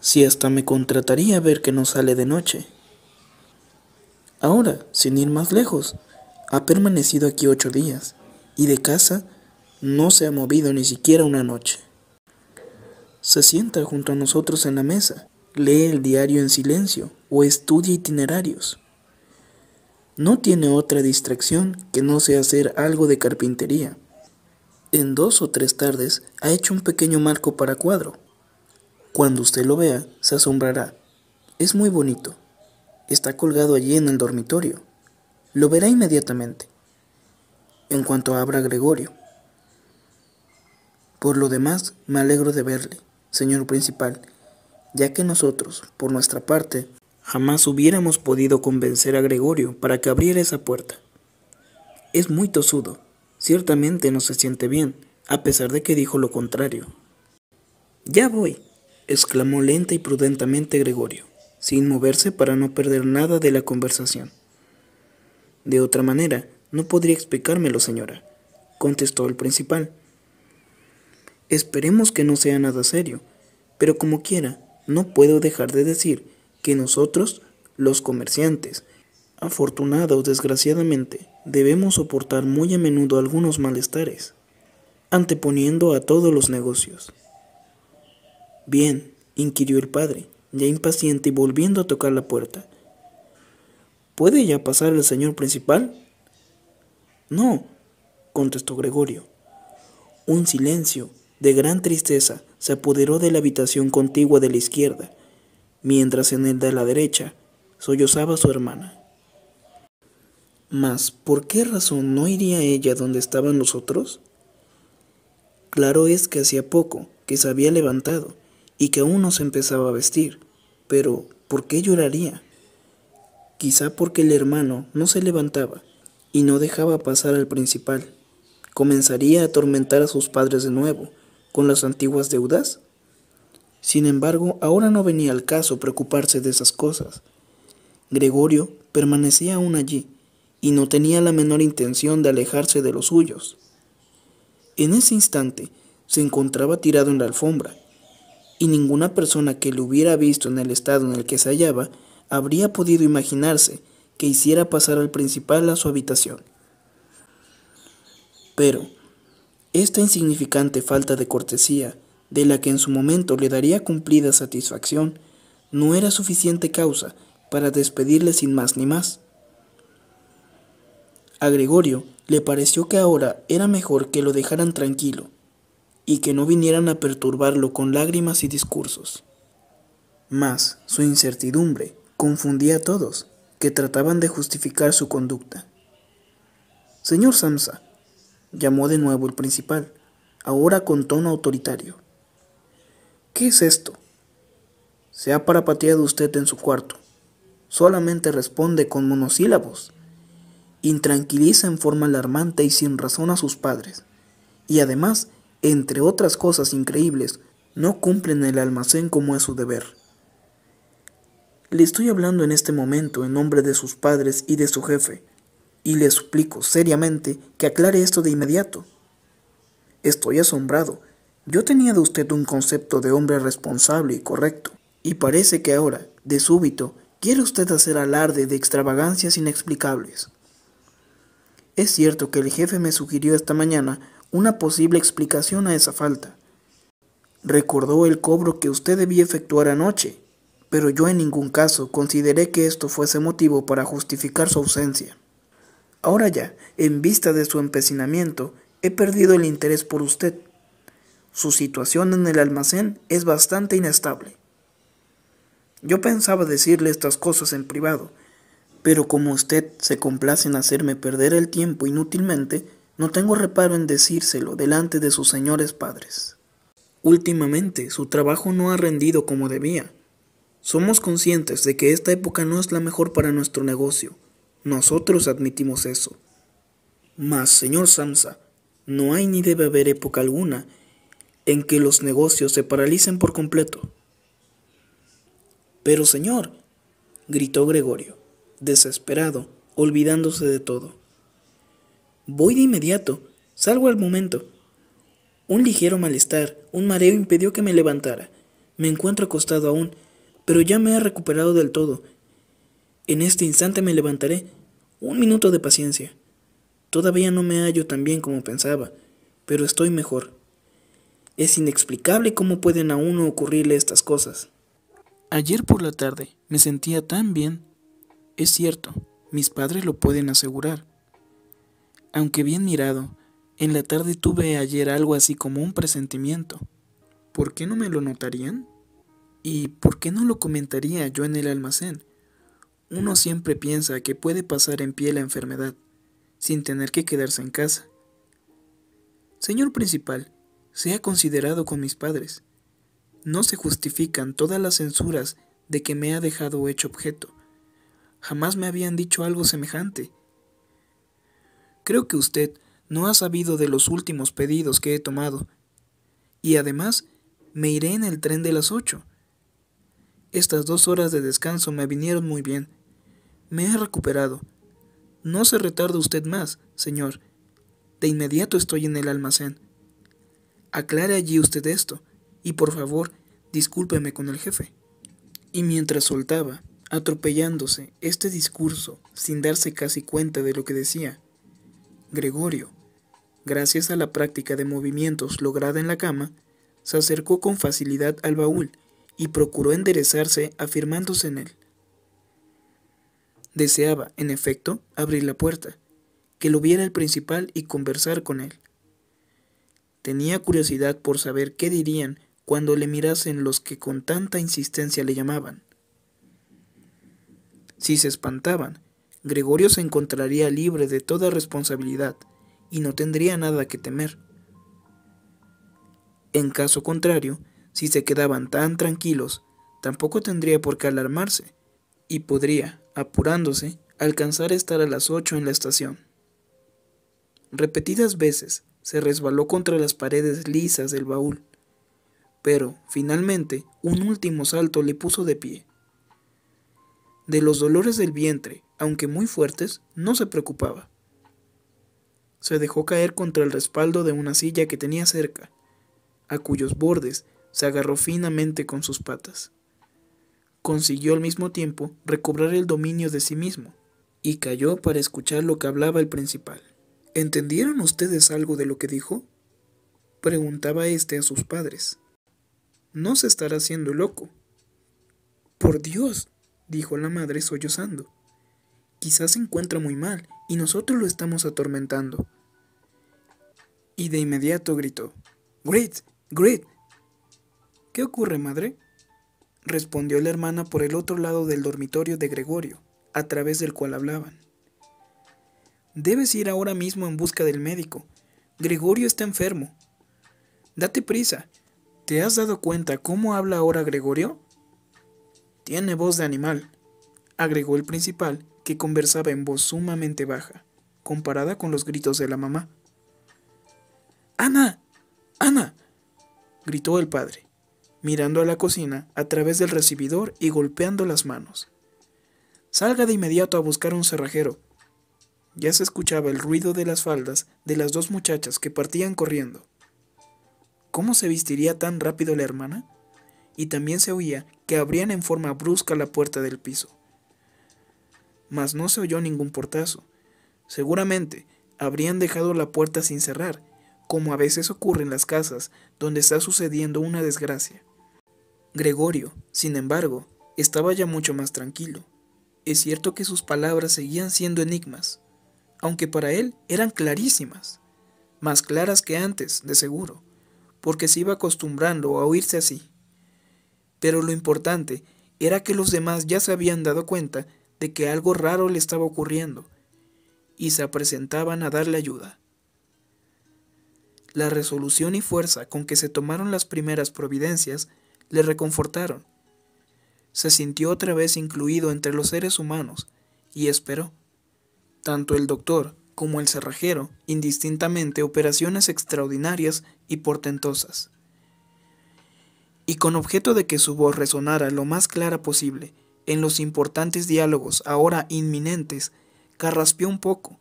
Si hasta me contrataría a ver que no sale de noche. Ahora, sin ir más lejos, ha permanecido aquí 8 días y de casa no se ha movido ni siquiera una noche. Se sienta junto a nosotros en la mesa, lee el diario en silencio o estudia itinerarios. No tiene otra distracción que no sea hacer algo de carpintería. En 2 o 3 tardes ha hecho un pequeño marco para cuadro. Cuando usted lo vea, se asombrará. Es muy bonito. Está colgado allí en el dormitorio. Lo verá inmediatamente, en cuanto abra Gregorio. Por lo demás, me alegro de verle, señor principal, ya que nosotros, por nuestra parte, jamás hubiéramos podido convencer a Gregorio para que abriera esa puerta. Es muy tosudo, ciertamente no se siente bien, a pesar de que dijo lo contrario. Ya voy, exclamó lenta y prudentemente Gregorio, sin moverse para no perder nada de la conversación. De otra manera, no podría explicármelo, señora, contestó el principal. Esperemos que no sea nada serio, pero como quiera, no puedo dejar de decir que nosotros, los comerciantes, afortunada o desgraciadamente, debemos soportar muy a menudo algunos malestares, anteponiendo a todos los negocios. Bien, inquirió el padre, ya impaciente y volviendo a tocar la puerta. ¿Puede ya pasar el señor principal? No, contestó Gregorio. Un silencio de gran tristeza se apoderó de la habitación contigua de la izquierda, mientras en el de la derecha sollozaba su hermana. Mas, ¿por qué razón no iría ella donde estaban los otros? Claro es que hacía poco que se había levantado y que aún no se empezaba a vestir, pero ¿por qué lloraría? Quizá porque el hermano no se levantaba y no dejaba pasar al principal. ¿Comenzaría a atormentar a sus padres de nuevo con las antiguas deudas? Sin embargo, ahora no venía al caso preocuparse de esas cosas. Gregorio permanecía aún allí y no tenía la menor intención de alejarse de los suyos. En ese instante se encontraba tirado en la alfombra, y ninguna persona que le hubiera visto en el estado en el que se hallaba habría podido imaginarse que hiciera pasar al principal a su habitación. Pero esta insignificante falta de cortesía, de la que en su momento le daría cumplida satisfacción, no era suficiente causa para despedirle sin más ni más. A Gregorio le pareció que ahora era mejor que lo dejaran tranquilo y que no vinieran a perturbarlo con lágrimas y discursos. Mas su incertidumbre confundía a todos, que trataban de justificar su conducta. Señor Samsa, llamó de nuevo el principal, ahora con tono autoritario. ¿Qué es esto? Se ha parapateado usted en su cuarto. Solamente responde con monosílabos. Intranquiliza en forma alarmante y sin razón a sus padres. Y además, entre otras cosas increíbles, no cumple en el almacén como es su deber. Le estoy hablando en este momento en nombre de sus padres y de su jefe, y le suplico seriamente que aclare esto de inmediato. Estoy asombrado. Yo tenía de usted un concepto de hombre responsable y correcto, y parece que ahora, de súbito, quiere usted hacer alarde de extravagancias inexplicables. Es cierto que el jefe me sugirió esta mañana una posible explicación a esa falta. Recordó el cobro que usted debía efectuar anoche, pero yo en ningún caso consideré que esto fuese motivo para justificar su ausencia. Ahora ya, en vista de su empecinamiento, he perdido el interés por usted. Su situación en el almacén es bastante inestable. Yo pensaba decirle estas cosas en privado, pero como usted se complace en hacerme perder el tiempo inútilmente, no tengo reparo en decírselo delante de sus señores padres. Últimamente, su trabajo no ha rendido como debía. Somos conscientes de que esta época no es la mejor para nuestro negocio. Nosotros admitimos eso. Mas, señor Samsa, no hay ni debe haber época alguna en que los negocios se paralicen por completo. Pero, señor, gritó Gregorio, desesperado, olvidándose de todo. Voy de inmediato, salgo al momento. Un ligero malestar, un mareo impidió que me levantara. Me encuentro acostado aún, pero ya me he recuperado del todo. En este instante me levantaré. Un minuto de paciencia. Todavía no me hallo tan bien como pensaba, pero estoy mejor. Es inexplicable cómo pueden a uno ocurrirle estas cosas. Ayer por la tarde me sentía tan bien. Es cierto, mis padres lo pueden asegurar. Aunque bien mirado, en la tarde tuve ayer algo así como un presentimiento. ¿Por qué no me lo notarían? ¿Y por qué no lo comentaría yo en el almacén? Uno siempre piensa que puede pasar en pie la enfermedad, sin tener que quedarse en casa. Señor principal, sea considerado con mis padres. No se justifican todas las censuras de que me ha dejado hecho objeto. Jamás me habían dicho algo semejante. Creo que usted no ha sabido de los últimos pedidos que he tomado. Y además, me iré en el tren de las 8. Estas 2 horas de descanso me vinieron muy bien. Me he recuperado. No se retarde usted más, señor. De inmediato estoy en el almacén. Aclare allí usted esto, y por favor, discúlpeme con el jefe. Y mientras soltaba, atropellándose, este discurso, sin darse casi cuenta de lo que decía, Gregorio, gracias a la práctica de movimientos lograda en la cama, se acercó con facilidad al baúl y procuró enderezarse afirmándose en él. Deseaba, en efecto, abrir la puerta, que lo viera el principal y conversar con él. Tenía curiosidad por saber qué dirían cuando le mirasen los que con tanta insistencia le llamaban. Si se espantaban, Gregorio se encontraría libre de toda responsabilidad y no tendría nada que temer. En caso contrario, si se quedaban tan tranquilos, tampoco tendría por qué alarmarse, y podría, apurándose, alcanzar a estar a las 8 en la estación. Repetidas veces se resbaló contra las paredes lisas del baúl, pero, finalmente, un último salto le puso de pie. De los dolores del vientre, aunque muy fuertes, no se preocupaba. Se dejó caer contra el respaldo de una silla que tenía cerca, a cuyos bordes se agarró finamente con sus patas. Consiguió al mismo tiempo recobrar el dominio de sí mismo, y calló para escuchar lo que hablaba el principal. ¿Entendieron ustedes algo de lo que dijo?, preguntaba éste a sus padres. No se estará haciendo loco. Por Dios, dijo la madre sollozando. Quizás se encuentra muy mal y nosotros lo estamos atormentando. Y de inmediato gritó: ¡Grit! ¡Grit! ¿Qué ocurre, madre?, respondió la hermana por el otro lado del dormitorio de Gregorio, a través del cual hablaban. Debes ir ahora mismo en busca del médico. Gregorio está enfermo. Date prisa. ¿Te has dado cuenta cómo habla ahora Gregorio? Tiene voz de animal, agregó el principal, que conversaba en voz sumamente baja, comparada con los gritos de la mamá. ¡Ana! ¡Ana!, gritó el padre, mirando a la cocina a través del recibidor y golpeando las manos. Salga de inmediato a buscar un cerrajero. Ya se escuchaba el ruido de las faldas de las 2 muchachas que partían corriendo. ¿Cómo se vestiría tan rápido la hermana? Y también se oía que abrían en forma brusca la puerta del piso. Mas no se oyó ningún portazo. Seguramente habrían dejado la puerta sin cerrar, como a veces ocurre en las casas donde está sucediendo una desgracia. Gregorio, sin embargo, estaba ya mucho más tranquilo. Es cierto que sus palabras seguían siendo enigmas, aunque para él eran clarísimas, más claras que antes, de seguro, porque se iba acostumbrando a oírse así. Pero lo importante era que los demás ya se habían dado cuenta de que algo raro le estaba ocurriendo, y se presentaban a darle ayuda. La resolución y fuerza con que se tomaron las primeras providencias le reconfortaron. Se sintió otra vez incluido entre los seres humanos y esperó. Tanto el doctor como el cerrajero, indistintamente, operaciones extraordinarias y portentosas. Y con objeto de que su voz resonara lo más clara posible en los importantes diálogos ahora inminentes, carraspeó un poco,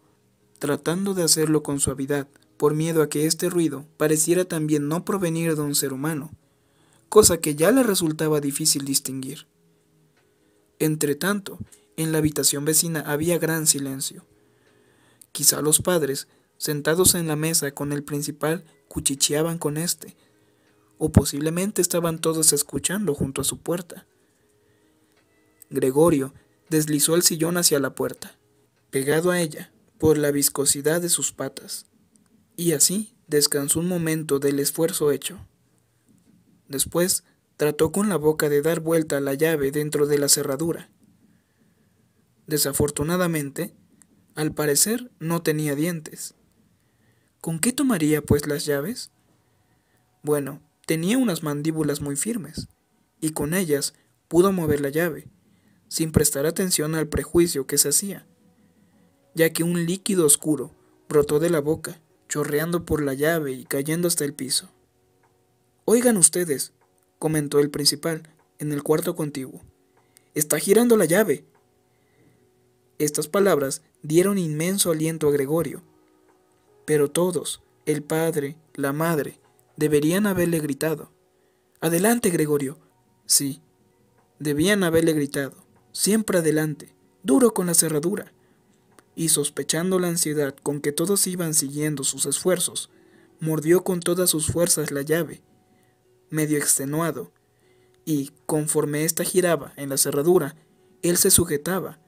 tratando de hacerlo con suavidad, por miedo a que este ruido pareciera también no provenir de un ser humano, cosa que ya le resultaba difícil distinguir. Entretanto, en la habitación vecina había gran silencio. Quizá los padres, sentados en la mesa con el principal, cuchicheaban con éste, o posiblemente estaban todos escuchando junto a su puerta. Gregorio deslizó el sillón hacia la puerta, pegado a ella por la viscosidad de sus patas, y así descansó un momento del esfuerzo hecho. Después trató con la boca de dar vuelta la llave dentro de la cerradura. Desafortunadamente, al parecer no tenía dientes. ¿Con qué tomaría pues las llaves? Bueno, tenía unas mandíbulas muy firmes, y con ellas pudo mover la llave, sin prestar atención al prejuicio que se hacía, ya que un líquido oscuro brotó de la boca, chorreando por la llave y cayendo hasta el piso. «Oigan ustedes», comentó el principal en el cuarto contiguo, «está girando la llave». Estas palabras dieron inmenso aliento a Gregorio, pero todos, el padre, la madre, deberían haberle gritado: «¡Adelante, Gregorio!». Sí, debían haberle gritado: «Siempre adelante, duro con la cerradura». Y sospechando la ansiedad con que todos iban siguiendo sus esfuerzos, mordió con todas sus fuerzas la llave, medio extenuado, y, conforme ésta giraba en la cerradura, él se sujetaba,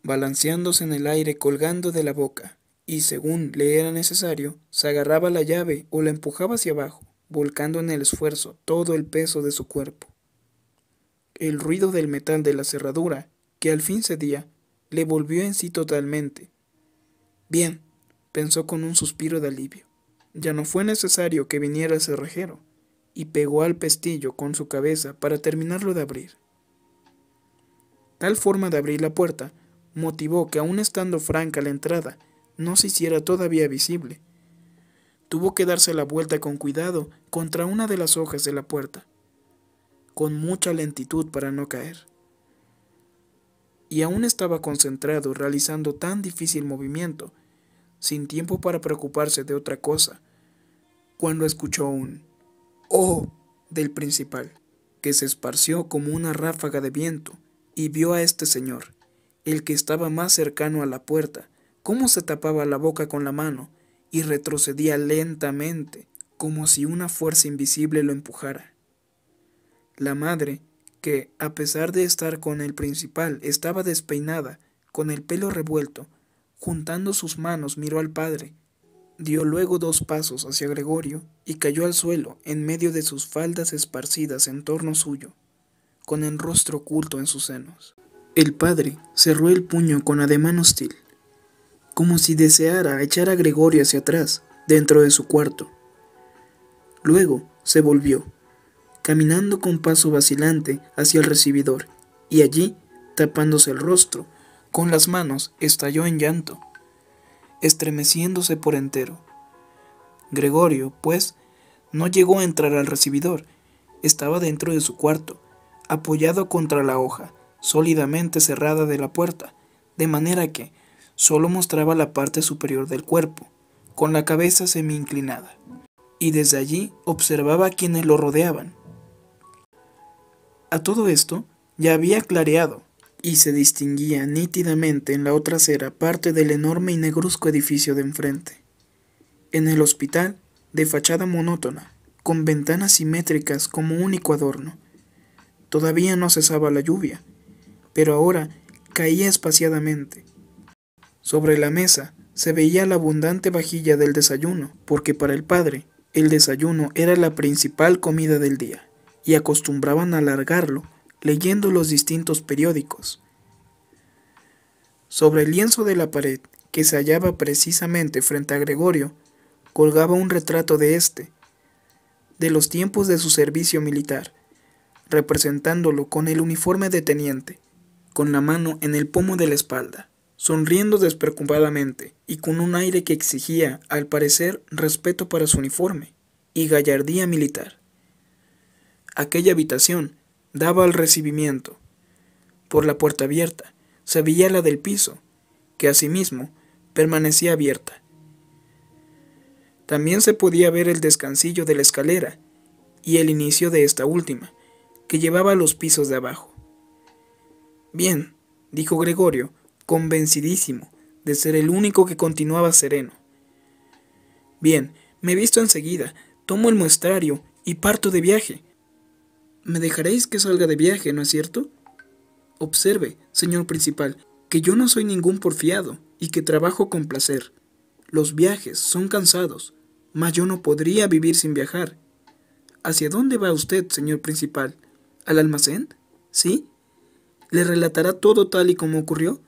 balanceándose en el aire colgando de la boca, y según le era necesario, se agarraba la llave o la empujaba hacia abajo, volcando en el esfuerzo todo el peso de su cuerpo. El ruido del metal de la cerradura, que al fin cedía, le volvió en sí totalmente. Bien, pensó con un suspiro de alivio. Ya no fue necesario que viniera el cerrajero, y pegó al pestillo con su cabeza para terminarlo de abrir. Tal forma de abrir la puerta motivó que, aun estando franca la entrada, no se hiciera todavía visible. Tuvo que darse la vuelta con cuidado contra una de las hojas de la puerta, con mucha lentitud para no caer. Y aún estaba concentrado realizando tan difícil movimiento, sin tiempo para preocuparse de otra cosa, cuando escuchó un «¡Oh!» del principal, que se esparció como una ráfaga de viento, y vio a este señor, el que estaba más cercano a la puerta, cómo se tapaba la boca con la mano y retrocedía lentamente, como si una fuerza invisible lo empujara. La madre, que, a pesar de estar con el principal, estaba despeinada, con el pelo revuelto, juntando sus manos, miró al padre, dio luego 2 pasos hacia Gregorio y cayó al suelo en medio de sus faldas esparcidas en torno suyo, con el rostro oculto en sus senos. El padre cerró el puño con ademán hostil, como si deseara echar a Gregorio hacia atrás, dentro de su cuarto. Luego se volvió, caminando con paso vacilante hacia el recibidor, y allí, tapándose el rostro, con las manos estalló en llanto, estremeciéndose por entero. Gregorio, pues, no llegó a entrar al recibidor, estaba dentro de su cuarto, apoyado contra la hoja, sólidamente cerrada de la puerta, de manera que solo mostraba la parte superior del cuerpo, con la cabeza semi-inclinada, y desde allí observaba a quienes lo rodeaban. A todo esto ya había clareado, y se distinguía nítidamente en la otra acera parte del enorme y negruzco edificio de enfrente. En el hospital, de fachada monótona, con ventanas simétricas como único adorno. Todavía no cesaba la lluvia, pero ahora caía espaciadamente. Sobre la mesa se veía la abundante vajilla del desayuno, porque para el padre el desayuno era la principal comida del día, y acostumbraban a alargarlo leyendo los distintos periódicos. Sobre el lienzo de la pared, que se hallaba precisamente frente a Gregorio, colgaba un retrato de éste, de los tiempos de su servicio militar, representándolo con el uniforme de teniente, con la mano en el pomo de la espalda, sonriendo despreocupadamente y con un aire que exigía, al parecer, respeto para su uniforme y gallardía militar. Aquella habitación daba al recibimiento. Por la puerta abierta se veía la del piso, que asimismo permanecía abierta. También se podía ver el descansillo de la escalera y el inicio de esta última, que llevaba a los pisos de abajo. «Bien», dijo Gregorio, convencidísimo de ser el único que continuaba sereno. «Bien, me visto enseguida, tomo el muestrario y parto de viaje». «Me dejaréis que salga de viaje, ¿no es cierto?». «Observe, señor principal, que yo no soy ningún porfiado y que trabajo con placer. Los viajes son cansados, mas yo no podría vivir sin viajar». «¿Hacia dónde va usted, señor principal? ¿Al almacén? ¿Sí? ¿Le relatará todo tal y como ocurrió?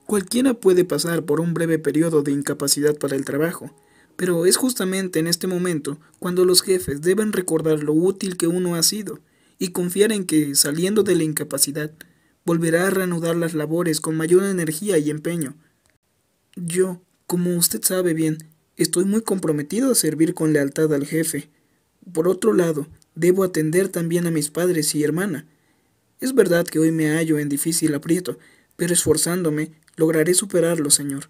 Cualquiera puede pasar por un breve periodo de incapacidad para el trabajo, pero es justamente en este momento cuando los jefes deben recordar lo útil que uno ha sido y confiar en que, saliendo de la incapacidad, volverá a reanudar las labores con mayor energía y empeño. Yo, como usted sabe bien, estoy muy comprometido a servir con lealtad al jefe. Por otro lado, debo atender también a mis padres y hermana. Es verdad que hoy me hallo en difícil aprieto, pero esforzándome lograré superarlo, señor.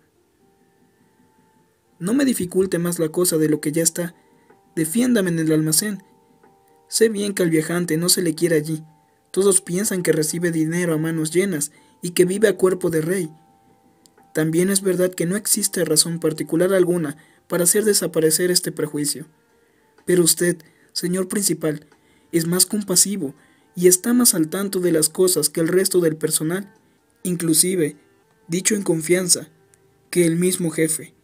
No me dificulte más la cosa de lo que ya está. Defiéndame en el almacén. Sé bien que al viajante no se le quiere allí. Todos piensan que recibe dinero a manos llenas y que vive a cuerpo de rey. También es verdad que no existe razón particular alguna para hacer desaparecer este prejuicio. Pero usted, señor principal, es más compasivo y está más al tanto de las cosas que el resto del personal, inclusive, dicho en confianza, que el mismo jefe,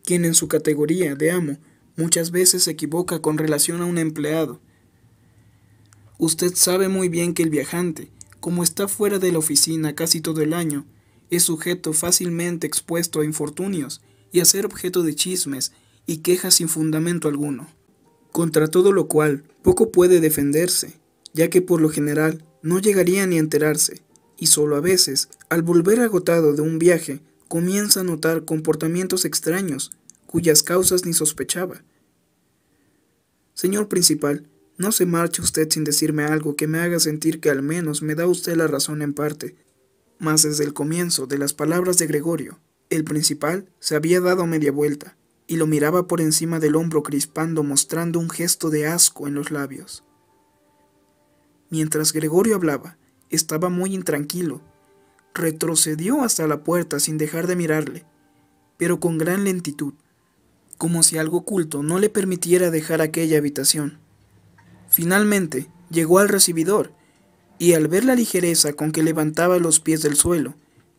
quien en su categoría de amo muchas veces se equivoca con relación a un empleado. Usted sabe muy bien que el viajante, como está fuera de la oficina casi todo el año, es sujeto fácilmente expuesto a infortunios y a ser objeto de chismes y quejas sin fundamento alguno. Contra todo lo cual, poco puede defenderse, ya que por lo general no llegaría ni a enterarse, y solo a veces, al volver agotado de un viaje, comienza a notar comportamientos extraños, cuyas causas ni sospechaba. Señor principal, no se marche usted sin decirme algo que me haga sentir que al menos me da usted la razón en parte. Mas desde el comienzo de las palabras de Gregorio, el principal se había dado media vuelta, y lo miraba por encima del hombro crispando, mostrando un gesto de asco en los labios. Mientras Gregorio hablaba, estaba muy intranquilo. Retrocedió hasta la puerta sin dejar de mirarle, pero con gran lentitud, como si algo oculto no le permitiera dejar aquella habitación. Finalmente, llegó al recibidor, y al ver la ligereza con que levantaba los pies del suelo,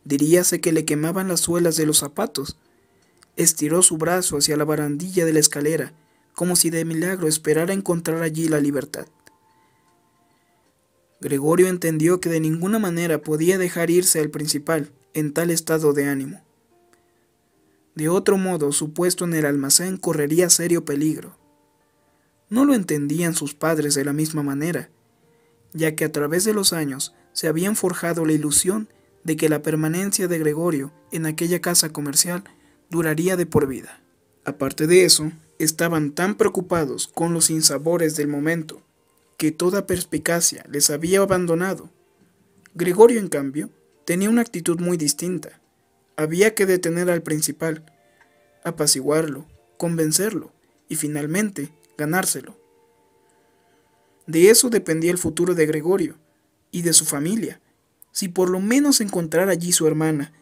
diríase que le quemaban las suelas de los zapatos. Estiró su brazo hacia la barandilla de la escalera, como si de milagro esperara encontrar allí la libertad. Gregorio entendió que de ninguna manera podía dejar irse al principal en tal estado de ánimo. De otro modo, su puesto en el almacén correría serio peligro. No lo entendían sus padres de la misma manera, ya que a través de los años se habían forjado la ilusión de que la permanencia de Gregorio en aquella casa comercial duraría de por vida. Aparte de eso, estaban tan preocupados con los sinsabores del momento que toda perspicacia les había abandonado. Gregorio, en cambio, tenía una actitud muy distinta. Había que detener al principal, apaciguarlo, convencerlo y finalmente ganárselo. De eso dependía el futuro de Gregorio y de su familia. Si por lo menos encontrara allí su hermana.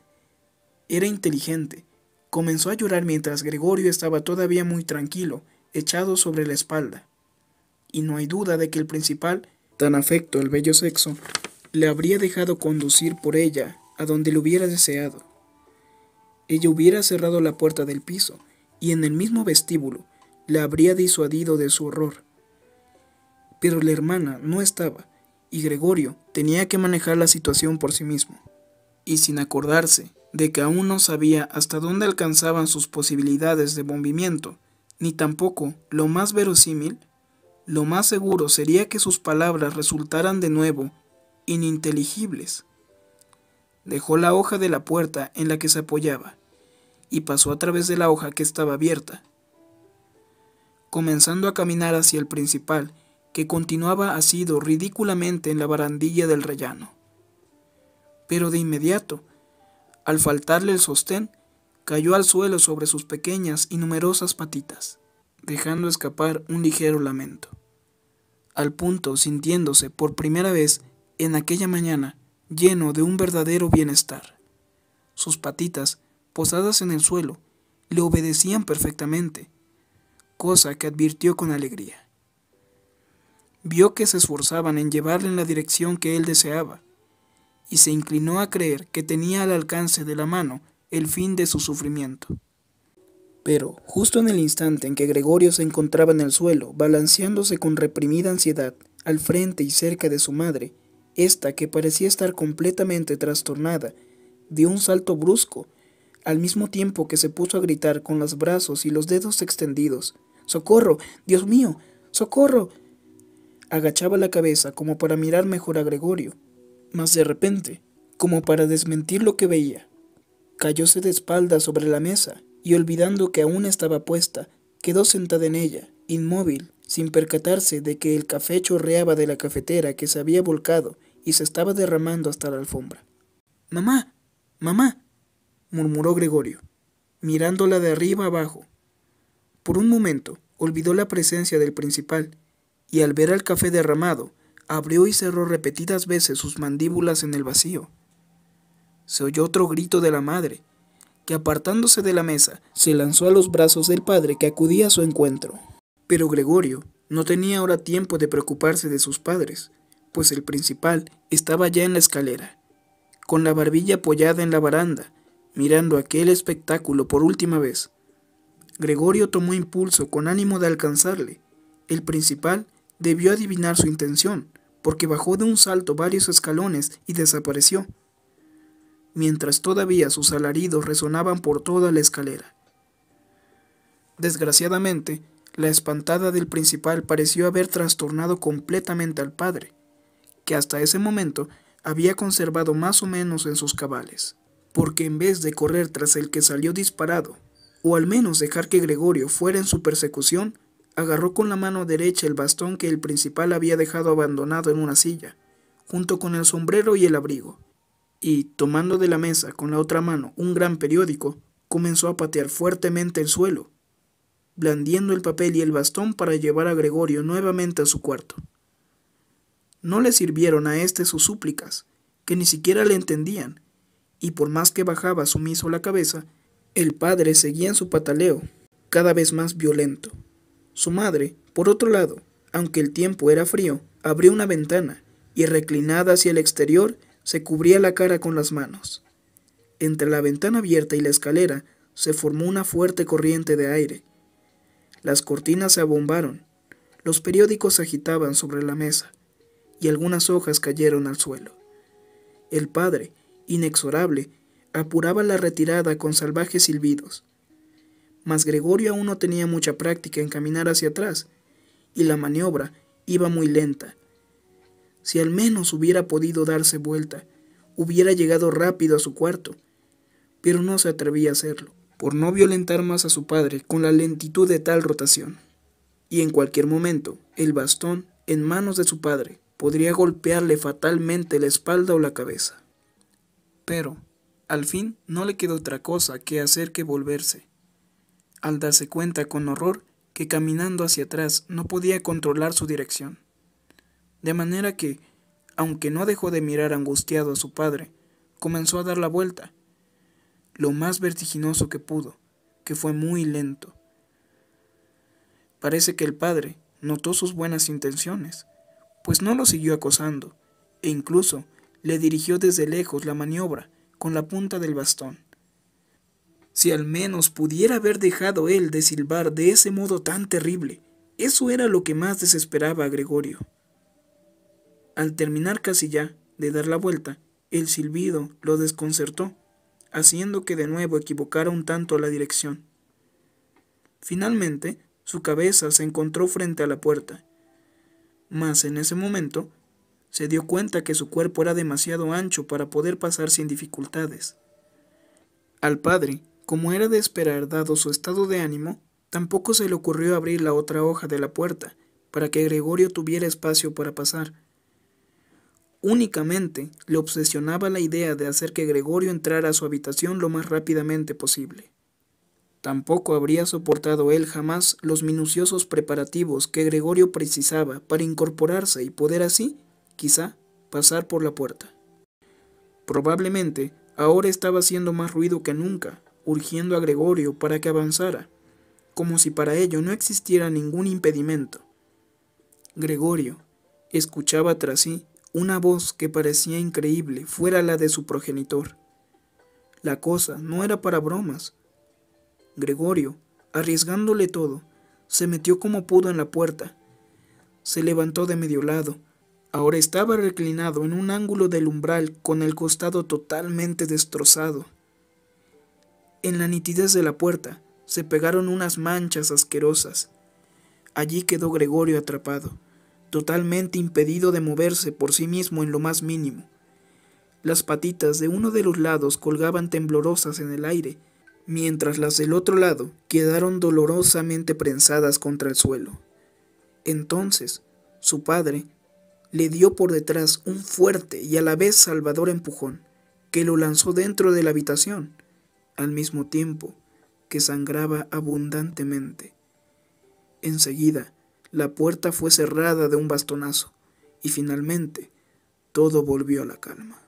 Era inteligente. Comenzó a llorar mientras Gregorio estaba todavía muy tranquilo, echado sobre la espalda. Y no hay duda de que el principal, tan afecto al bello sexo, le habría dejado conducir por ella a donde le hubiera deseado. Ella hubiera cerrado la puerta del piso y en el mismo vestíbulo le habría disuadido de su horror. Pero la hermana no estaba, y Gregorio tenía que manejar la situación por sí mismo. Y sin acordarse de que aún no sabía hasta dónde alcanzaban sus posibilidades de movimiento, ni tampoco, lo más verosímil, lo más seguro sería que sus palabras resultaran de nuevo ininteligibles. Dejó la hoja de la puerta en la que se apoyaba, y pasó a través de la hoja que estaba abierta, comenzando a caminar hacia el principal, que continuaba asido ridículamente en la barandilla del rellano. Pero de inmediato, al faltarle el sostén, cayó al suelo sobre sus pequeñas y numerosas patitas, dejando escapar un ligero lamento. al punto sintiéndose por primera vez en aquella mañana lleno de un verdadero bienestar. Sus patitas, posadas en el suelo, le obedecían perfectamente, cosa que advirtió con alegría. Vio que se esforzaban en llevarle en la dirección que él deseaba, y se inclinó a creer que tenía al alcance de la mano el fin de su sufrimiento. Pero, justo en el instante en que Gregorio se encontraba en el suelo, balanceándose con reprimida ansiedad, al frente y cerca de su madre, ésta, que parecía estar completamente trastornada, dio un salto brusco, al mismo tiempo que se puso a gritar con los brazos y los dedos extendidos: ¡Socorro! ¡Dios mío! ¡Socorro! Agachaba la cabeza como para mirar mejor a Gregorio, mas de repente, como para desmentir lo que veía, cayóse de espaldas sobre la mesa y, olvidando que aún estaba puesta, quedó sentada en ella, inmóvil, sin percatarse de que el café chorreaba de la cafetera que se había volcado y se estaba derramando hasta la alfombra. «¡Mamá! ¡Mamá!», murmuró Gregorio, mirándola de arriba abajo. Por un momento olvidó la presencia del principal, y al ver al café derramado, abrió y cerró repetidas veces sus mandíbulas en el vacío. Se oyó otro grito de la madre, que, apartándose de la mesa, se lanzó a los brazos del padre, que acudía a su encuentro. Pero Gregorio no tenía ahora tiempo de preocuparse de sus padres, pues el principal estaba ya en la escalera, con la barbilla apoyada en la baranda, mirando aquel espectáculo por última vez. Gregorio tomó impulso con ánimo de alcanzarle. El principal debió adivinar su intención, porque bajó de un salto varios escalones y desapareció, mientras todavía sus alaridos resonaban por toda la escalera. Desgraciadamente, la espantada del principal pareció haber trastornado completamente al padre, que hasta ese momento había conservado más o menos en sus cabales, porque en vez de correr tras el que salió disparado, o al menos dejar que Gregorio fuera en su persecución, agarró con la mano derecha el bastón que el principal había dejado abandonado en una silla, junto con el sombrero y el abrigo, y, tomando de la mesa con la otra mano un gran periódico, comenzó a patear fuertemente el suelo, blandiendo el papel y el bastón para llevar a Gregorio nuevamente a su cuarto. No le sirvieron a éste sus súplicas, que ni siquiera le entendían, y por más que bajaba sumiso la cabeza, el padre seguía en su pataleo, cada vez más violento. Su madre, por otro lado, aunque el tiempo era frío, abrió una ventana y, reclinada hacia el exterior, se cubría la cara con las manos. Entre la ventana abierta y la escalera se formó una fuerte corriente de aire. Las cortinas se abombaron, los periódicos se agitaban sobre la mesa, y algunas hojas cayeron al suelo. El padre, inexorable, apuraba la retirada con salvajes silbidos. Mas Gregorio aún no tenía mucha práctica en caminar hacia atrás, y la maniobra iba muy lenta. Si al menos hubiera podido darse vuelta, hubiera llegado rápido a su cuarto, pero no se atrevía a hacerlo, por no violentar más a su padre con la lentitud de tal rotación. Y en cualquier momento, el bastón, en manos de su padre, podría golpearle fatalmente la espalda o la cabeza. Pero, al fin, no le quedó otra cosa que hacer que volverse, al darse cuenta con horror que caminando hacia atrás no podía controlar su dirección. De manera que, aunque no dejó de mirar angustiado a su padre, comenzó a dar la vuelta, lo más vertiginoso que pudo, que fue muy lento. Parece que el padre notó sus buenas intenciones, pues no lo siguió acosando, e incluso le dirigió desde lejos la maniobra con la punta del bastón. Si al menos pudiera haber dejado él de silbar de ese modo tan terrible, eso era lo que más desesperaba a Gregorio. Al terminar casi ya de dar la vuelta, el silbido lo desconcertó, haciendo que de nuevo equivocara un tanto la dirección. Finalmente, su cabeza se encontró frente a la puerta, mas en ese momento se dio cuenta que su cuerpo era demasiado ancho para poder pasar sin dificultades. Al padre, como era de esperar dado su estado de ánimo, tampoco se le ocurrió abrir la otra hoja de la puerta para que Gregorio tuviera espacio para pasar. Únicamente le obsesionaba la idea de hacer que Gregorio entrara a su habitación lo más rápidamente posible. Tampoco habría soportado él jamás los minuciosos preparativos que Gregorio precisaba para incorporarse y poder así, quizá, pasar por la puerta. Probablemente, ahora estaba haciendo más ruido que nunca, urgiendo a Gregorio para que avanzara, como si para ello no existiera ningún impedimento. Gregorio escuchaba tras sí una voz que parecía increíble fuera la de su progenitor. La cosa no era para bromas. Gregorio, arriesgándole todo, se metió como pudo en la puerta. Se levantó de medio lado. Ahora estaba reclinado en un ángulo del umbral con el costado totalmente destrozado. En la nitidez de la puerta se pegaron unas manchas asquerosas. Allí quedó Gregorio atrapado, totalmente impedido de moverse por sí mismo en lo más mínimo. Las patitas de uno de los lados colgaban temblorosas en el aire, mientras las del otro lado quedaron dolorosamente prensadas contra el suelo. Entonces, su padre le dio por detrás un fuerte y a la vez salvador empujón, que lo lanzó dentro de la habitación, al mismo tiempo que sangraba abundantemente. Enseguida, la puerta fue cerrada de un bastonazo, y finalmente todo volvió a la calma.